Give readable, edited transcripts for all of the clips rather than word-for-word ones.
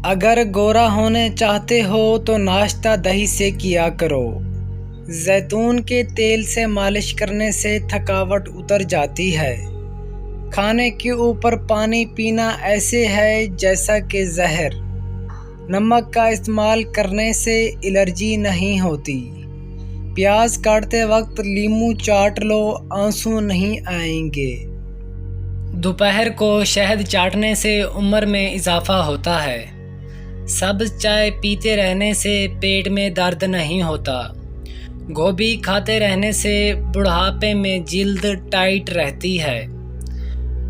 اگر گورا ہونے چاہتے ہو تو ناشتہ دہی سے کیا کرو۔ زیتون کے تیل سے مالش کرنے سے تھکاوٹ اتر جاتی ہے۔ کھانے کے اوپر پانی پینا ایسے ہے جیسا کہ زہر۔ نمک کا استعمال کرنے سے الرجی نہیں ہوتی۔ پیاز کاٹتے وقت لیموں چاٹ لو، آنسو نہیں آئیں گے۔ دوپہر کو شہد چاٹنے سے عمر میں اضافہ ہوتا ہے۔ سبز چائے پیتے رہنے سے پیٹ میں درد نہیں ہوتا۔ گوبھی کھاتے رہنے سے بڑھاپے میں جلد ٹائٹ رہتی ہے۔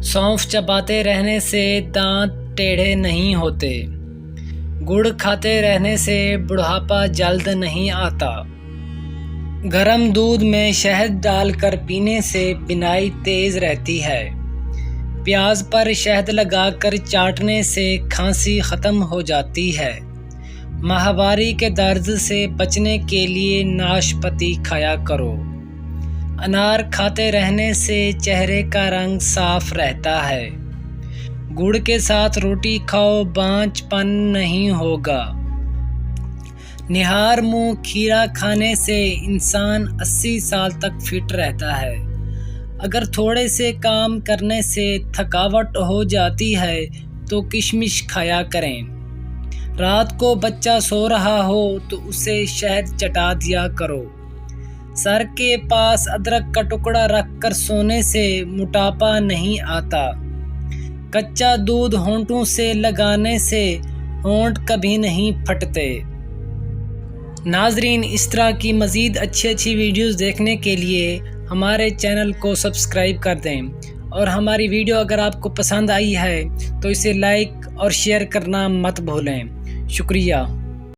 سونف چباتے رہنے سے دانت ٹیڑھے نہیں ہوتے۔ گڑ کھاتے رہنے سے بڑھاپا جلد نہیں آتا۔ گرم دودھ میں شہد ڈال کر پینے سے بینائی تیز رہتی ہے۔ پیاز پر شہد لگا کر چاٹنے سے کھانسی ختم ہو جاتی ہے۔ ماہواری کے درد سے بچنے کے لیے ناشپاتی کھایا کرو۔ انار کھاتے رہنے سے چہرے کا رنگ صاف رہتا ہے۔ گڑ کے ساتھ روٹی کھاؤ، بانجھ پن نہیں ہوگا۔ نہار منہ کھیرا کھانے سے انسان 80 سال تک فٹ رہتا ہے۔ اگر تھوڑے سے کام کرنے سے تھکاوٹ ہو جاتی ہے تو کشمش کھایا کریں۔ رات کو بچہ سو رہا ہو تو اسے شہد چٹا دیا کرو۔ سر کے پاس ادرک کا ٹکڑا رکھ کر سونے سے موٹاپا نہیں آتا۔ کچا دودھ ہونٹوں سے لگانے سے ہونٹ کبھی نہیں پھٹتے۔ ناظرین، اس طرح کی مزید اچھی ویڈیوز دیکھنے کے لیے ہمارے چینل کو سبسکرائب کر دیں، اور ہماری ویڈیو اگر آپ کو پسند آئی ہے تو اسے لائک اور شیئر کرنا مت بھولیں۔ شکریہ۔